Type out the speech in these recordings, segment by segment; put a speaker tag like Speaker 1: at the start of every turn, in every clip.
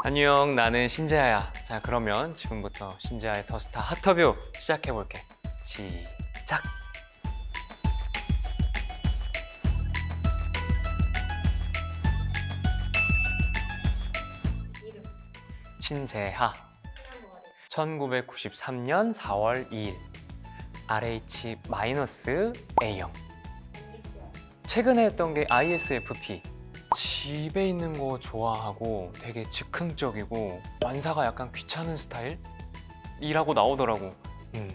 Speaker 1: 안녕, 나는 신재하야. 자, 그러면 지금부터 신재하의 더스타 핫터뷰 시작해볼게. 시작!
Speaker 2: 이름,
Speaker 1: 신재하.
Speaker 2: 태어난
Speaker 1: 1993년 4월 2일. RH-A형.
Speaker 2: MBTI,
Speaker 1: 최근에 했던 게 ISFP. 집에 있는 거 좋아하고 되게 즉흥적이고 완사가 약간 귀찮은 스타일? 이라고 나오더라고.
Speaker 2: 연기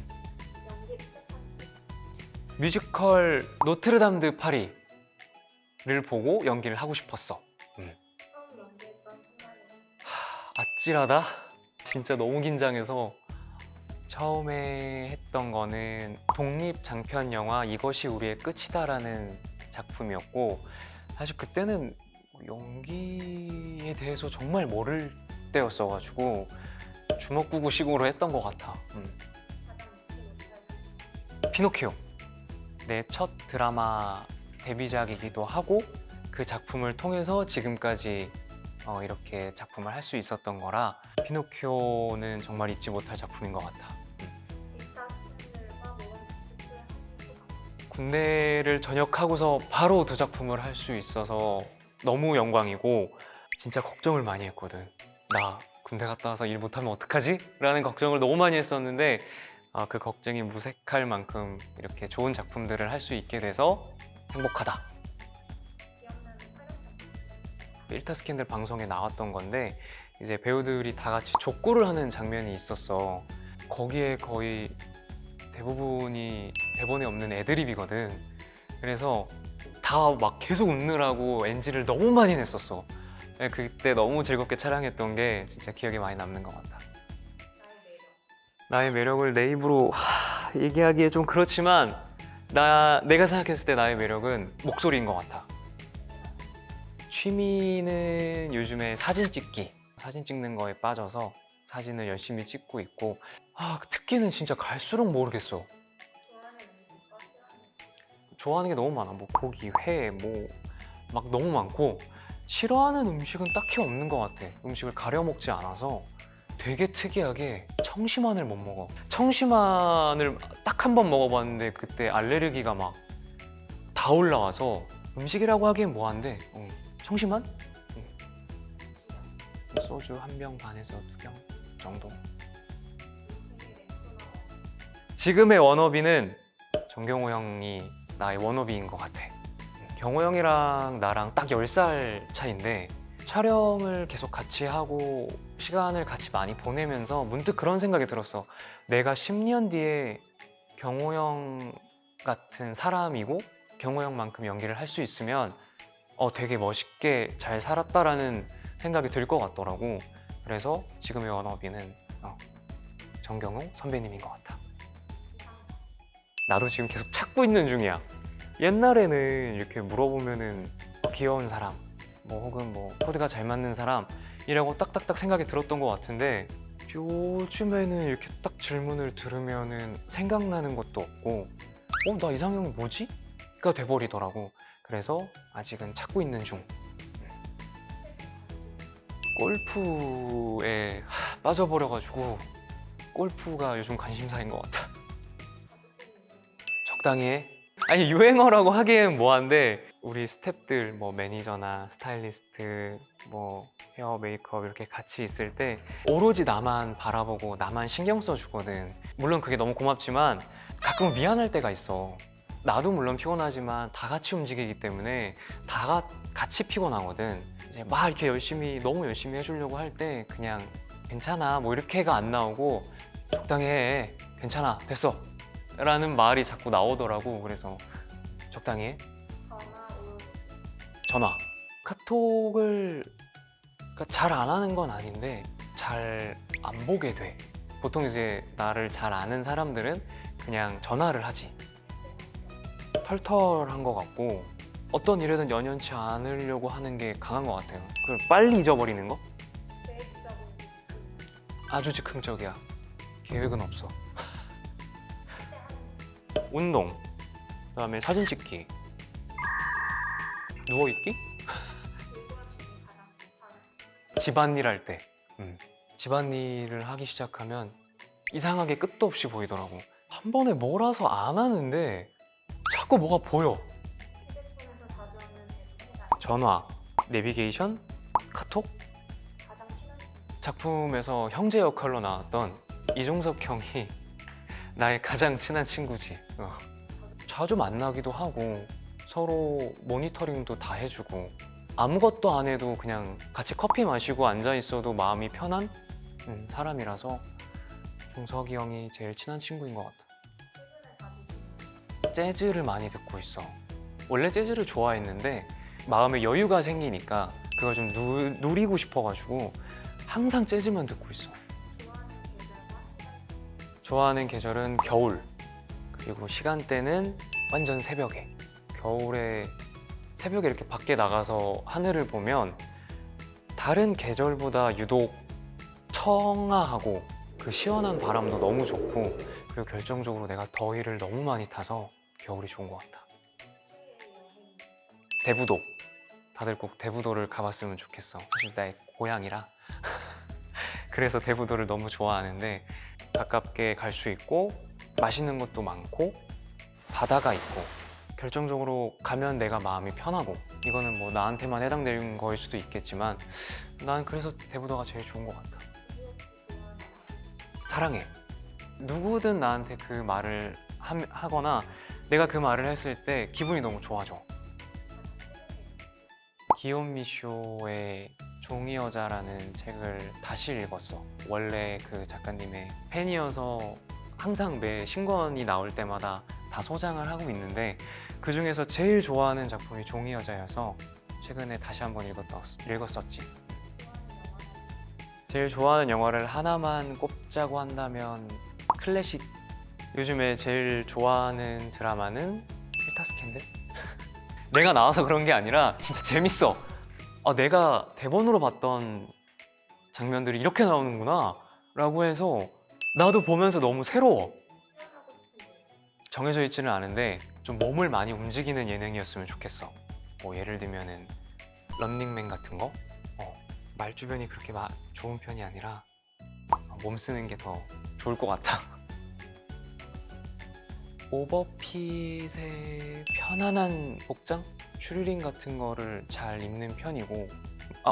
Speaker 2: 시작한 지
Speaker 1: 뮤지컬 노트르담 드 파리를 보고 연기를 하고 싶었어.
Speaker 2: 처음 연기했던 순간에는
Speaker 1: 아찔하다? 진짜 너무 긴장해서 처음에 했던 거는 독립 장편 영화 이것이 우리의 끝이다라는 작품이었고, 사실 그때는 연기에 대해서 정말 모를 때였어가지고 주먹구구식으로 했던 것 같아.
Speaker 2: 가장 잊지 못할
Speaker 1: 피노키오. 내 첫 드라마 데뷔작이기도 하고 그 작품을 통해서 지금까지 이렇게 작품을 할 수 있었던 거라 피노키오는 정말 잊지 못할 작품인 것 같아.
Speaker 2: 기타 스캔들과 모은 스케치를 할수 있고
Speaker 1: 군대를 전역하고서 바로 두 작품을 할 수 있어서 너무 영광이고, 진짜 걱정을 많이 했거든. 나 군대 갔다 와서 일 못하면 어떡하지? 라는 걱정을 너무 많이 했었는데 그 걱정이 무색할 만큼 이렇게 좋은 작품들을 할 수 있게 돼서 행복하다.
Speaker 2: 기억나는 촬영 장면,
Speaker 1: 일타 스캔들 방송에 나왔던 건데 이제 배우들이 다 같이 족구를 하는 장면이 있었어. 거기에 거의 대부분이 대본에 없는 애드립이거든. 그래서 다 막 계속 웃느라고 NG를 너무 많이 냈었어. 그때 너무 즐겁게 촬영했던 게 진짜 기억에 많이 남는 것 같아.
Speaker 2: 나의 매력,
Speaker 1: 나의 매력을 내 입으로 얘기하기에 좀 그렇지만 내가 생각했을 때 나의 매력은 목소리인 것 같아. 취미는 요즘에 사진 찍기. 사진 찍는 거에 빠져서 사진을 열심히 찍고 있고, 특기는 진짜 갈수록 모르겠어.
Speaker 2: 좋아하는 음식과 싫어하는
Speaker 1: 좋아하는 게 너무 많아. 뭐 고기, 회, 뭐 막 너무 많고, 싫어하는 음식은 딱히 없는 것 같아. 음식을 가려 먹지 않아서 되게 특이하게 청심환을 못 먹어. 청심환을 딱 한 번 먹어봤는데 그때 알레르기가 막 다 올라와서 음식이라고 하기엔 뭐한데 청심환? 소주 한 병 반에서 2병 정도.
Speaker 2: 인생의 멘토나
Speaker 1: 지금의 워너비는 정경호 형이 나의 워너비인 것 같아. 경호 형이랑 나랑 딱 10살 차이인데 촬영을 계속 같이 하고 시간을 같이 많이 보내면서 문득 그런 생각이 들었어. 내가 10년 뒤에 경호 형 같은 사람이고 경호 형만큼 연기를 할 수 있으면 되게 멋있게 잘 살았다라는 생각이 들 것 같더라고. 그래서 지금의 워너비는 정경호 선배님인 것 같아. 나도 지금 계속 찾고 있는 중이야. 옛날에는 이렇게 물어보면은 귀여운 사람, 뭐 혹은 뭐 코드가 잘 맞는 사람이라고 딱딱딱 생각이 들었던 것 같은데, 요즘에는 이렇게 딱 질문을 들으면은 생각나는 것도 없고, 나 이상형이 뭐지? 가 돼버리더라고. 그래서 아직은 찾고 있는 중. 골프에 빠져버려가지고 골프가 요즘 관심사인 것 같아. 적당히 해. 아니, 유행어라고 하기엔 뭐한데 우리 스태프들 뭐 매니저나 스타일리스트 뭐 헤어 메이크업 이렇게 같이 있을 때 오로지 나만 바라보고 나만 신경 써주거든. 물론 그게 너무 고맙지만 가끔 미안할 때가 있어. 나도 물론 피곤하지만 다 같이 움직이기 때문에 같이 피곤하거든. 이제 막 이렇게 너무 열심히 해주려고 할 때 그냥 괜찮아 뭐 이렇게가 안 나오고 적당히 해, 괜찮아, 됐어 라는 말이 자꾸 나오더라고. 그래서 적당히 해.
Speaker 2: 전화, 올,
Speaker 1: 전화. 카톡을 잘 안 하는 건 아닌데 잘 안 보게 돼. 보통 이제 나를 잘 아는 사람들은 그냥 전화를 하지. 털털한 것 같고 어떤 일에든 연연치 않으려고 하는 게 강한 것 같아요. 그걸 빨리 잊어버리는 거?
Speaker 2: 계획적인
Speaker 1: 아주 즉흥적이야. 계획은 없어.
Speaker 2: 실제하는
Speaker 1: 운동, 그다음에 사진 찍기, 누워있기?
Speaker 2: 일과 중에 가장 불편한
Speaker 1: 집안일 할 때. 집안일을 하기 시작하면 이상하게 끝도 없이 보이더라고. 한 번에 몰아서 안 하는데 자꾸 뭐가 보여.
Speaker 2: 휴대폰에서 자주 하는 대부분의
Speaker 1: 전화, 내비게이션, 카톡.
Speaker 2: 가장 친한 친구.
Speaker 1: 작품에서 형제 역할로 나왔던 이종석 형이 나의 가장 친한 친구지. 자주 만나기도 하고 서로 모니터링도 다 해주고 아무것도 안 해도 그냥 같이 커피 마시고 앉아 있어도 마음이 편한 사람이라서 종석이 형이 제일 친한 친구인 것 같아.
Speaker 2: 최근에 자주 듣는
Speaker 1: 재즈를 많이 듣고 있어. 원래 재즈를 좋아했는데 마음에 여유가 생기니까 그걸 좀 누리고 싶어가지고 항상 재즈만 듣고 있어.
Speaker 2: 좋아하는 계절과 시간.
Speaker 1: 좋아하는 계절은 겨울, 그리고 시간대는 완전 새벽에. 겨울에 새벽에 이렇게 밖에 나가서 하늘을 보면 다른 계절보다 유독 청아하고 그 시원한 바람도 너무 좋고, 그리고 결정적으로 내가 더위를 너무 많이 타서 겨울이 좋은 것 같아. 대부도. 다들 꼭 대부도를 가봤으면 좋겠어. 사실 나의 고향이라. 그래서 대부도를 너무 좋아하는데 가깝게 갈 수 있고 맛있는 것도 많고 바다가 있고 결정적으로 가면 내가 마음이 편하고, 이거는 뭐 나한테만 해당되는 거일 수도 있겠지만 난 그래서 대부도가 제일 좋은 것 같아. 사랑해. 누구든 나한테 그 말을 하거나 내가 그 말을 했을 때 기분이 너무 좋아져. 기욤미 쇼의 종이 여자라는 책을 다시 읽었어. 원래 그 작가님의 팬이어서 항상 매 신권이 나올 때마다 다 소장을 하고 있는데 그 중에서 제일 좋아하는 작품이 종이 여자여서 최근에 다시 한번 읽었었지. 제일 좋아하는 영화를 하나만 꼽자고 한다면 클래식. 요즘에 제일 좋아하는 드라마는 필터 스캔들? 내가 나와서 그런 게 아니라 진짜 재밌어. 내가 대본으로 봤던 장면들이 이렇게 나오는구나 라고 해서 나도 보면서 너무 새로워. 정해져 있지는 않은데 좀 몸을 많이 움직이는 예능이었으면 좋겠어. 뭐 예를 들면은 런닝맨 같은 거? 말 주변이 그렇게 좋은 편이 아니라 몸 쓰는 게 더 좋을 것 같아. 오버핏의 편안한 복장? 슈리링 같은 거를 잘 입는 편이고,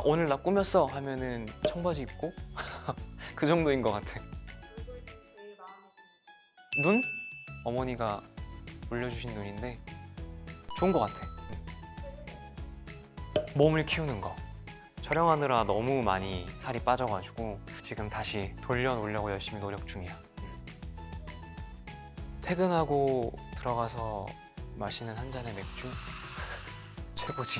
Speaker 1: 오늘 나 꾸몄어 하면은 청바지 입고 그 정도인 것 같아.
Speaker 2: 얼굴 중 제일 마음에
Speaker 1: 눈? 어머니가 물려주신 눈인데 좋은 것 같아. 몸을 키우는 거. 촬영하느라 너무 많이 살이 빠져가지고 지금 다시 돌려놓으려고 열심히 노력 중이야. 퇴근하고 들어가서 마시는 한 잔의 맥주? 최고지.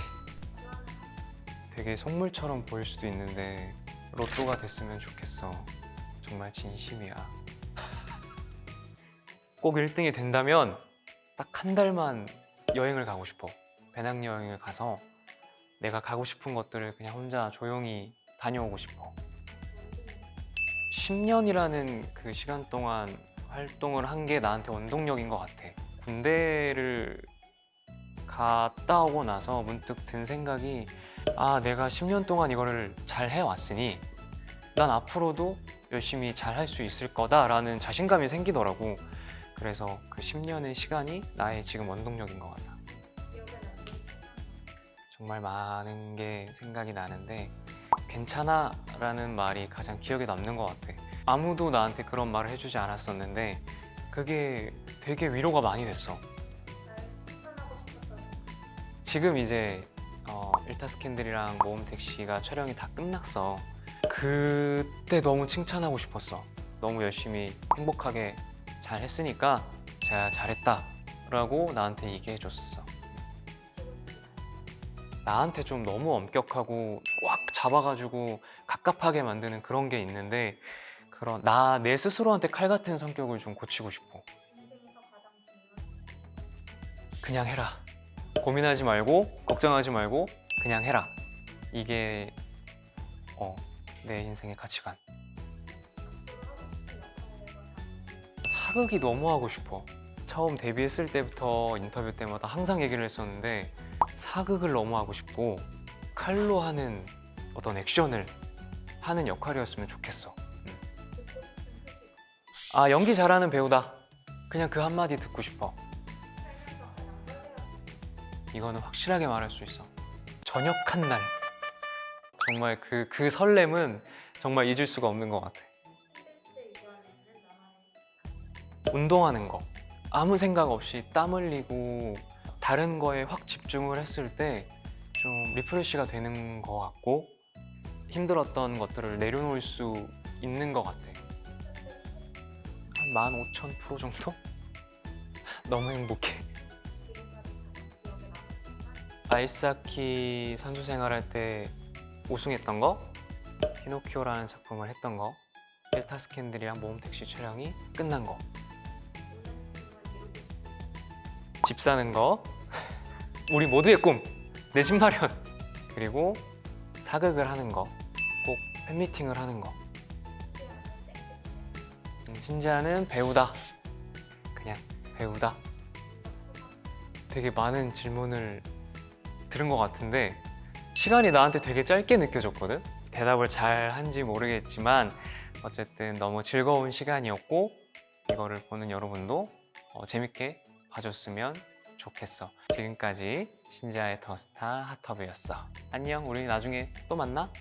Speaker 1: 되게 속물처럼 보일 수도 있는데 로또가 됐으면 좋겠어. 정말 진심이야. 꼭 1등이 된다면 딱 한 달만 여행을 가고 싶어. 배낭여행을 가서 내가 가고 싶은 것들을 그냥 혼자 조용히 다녀오고 싶어. 10년이라는 그 시간 동안 활동을 한 게 나한테 원동력인 것 같아. 군대를 갔다 오고 나서 문득 든 생각이, 내가 10년 동안 이거를 잘 해왔으니 난 앞으로도 열심히 잘 할 수 있을 거다라는 자신감이 생기더라고. 그래서 그 10년의 시간이 나의 지금 원동력인 것 같아.
Speaker 2: 기억에 남는 순간.
Speaker 1: 정말 많은 게 생각이 나는데 괜찮아 라는 말이 가장 기억에 남는 것 같아. 아무도 나한테 그런 말을 해주지 않았었는데 그게 되게 위로가 많이 됐어.
Speaker 2: 날 칭찬하고 싶었던 순간.
Speaker 1: 지금 이제 일타 스캔들이랑 모험택시가 촬영이 다 끝났어. 그때 너무 칭찬하고 싶었어. 너무 열심히 행복하게 잘 했으니까 제가 잘했다 라고 나한테 얘기해줬었어. 나한테 좀 너무 엄격하고 꽉 잡아가지고 갑갑하게 만드는 그런 게 있는데 내 스스로한테 칼 같은 성격을 좀 고치고 싶어.
Speaker 2: 인생에서 가장 중요한
Speaker 1: 그냥 해라. 고민하지 말고 걱정하지 말고 그냥 해라. 이게 내 인생의 가치관. 사극이 너무 하고 싶어. 처음 데뷔했을 때부터 인터뷰 때마다 항상 얘기를 했었는데 사극을 너무 하고 싶고 칼로 하는 어떤 액션을 하는 역할이었으면 좋겠어.
Speaker 2: 듣고 싶은 수식.
Speaker 1: 아, 연기 잘하는 배우다. 그냥 그 한마디 듣고 싶어.
Speaker 2: 살면서 가장 떨려하는
Speaker 1: 이거는 확실하게 말할 수 있어. 전역한 날. 정말 그 설렘은 정말 잊을 수가 없는 것 같아.
Speaker 2: 스트레스 이번에는 나만의
Speaker 1: 운동하는 거. 아무 생각 없이 땀 흘리고 다른 거에 확 집중을 했을 때 좀 리프레시가 되는 것 같고 힘들었던 것들을 내려놓을 수 있는 것 같아. 한 15,000% 정도? 너무 행복해.
Speaker 2: 지금까지 가장 기억에 남는 순간.
Speaker 1: 아이스하키 선수 생활할 때 우승했던 거, 피노키오라는 작품을 했던 거, 일타 스캔들이랑 모험 택시 촬영이 끝난 거,
Speaker 2: 오늘 꿈을 이루고
Speaker 1: 집 사는 거, 우리 모두의 꿈, 내 집 마련, 그리고 사극을 하는 거, 꼭 팬미팅을 하는 거.
Speaker 2: 싶은
Speaker 1: 신지아는 배우다. 그냥 배우다. 되게 많은 질문을 들은 것 같은데 시간이 나한테 되게 짧게 느껴졌거든? 대답을 잘 한지 모르겠지만 어쨌든 너무 즐거운 시간이었고 이거를 보는 여러분도 재밌게 봐줬으면 좋겠어. 지금까지 신지아의 더스타 핫터브였어. 안녕, 우리 나중에 또 만나?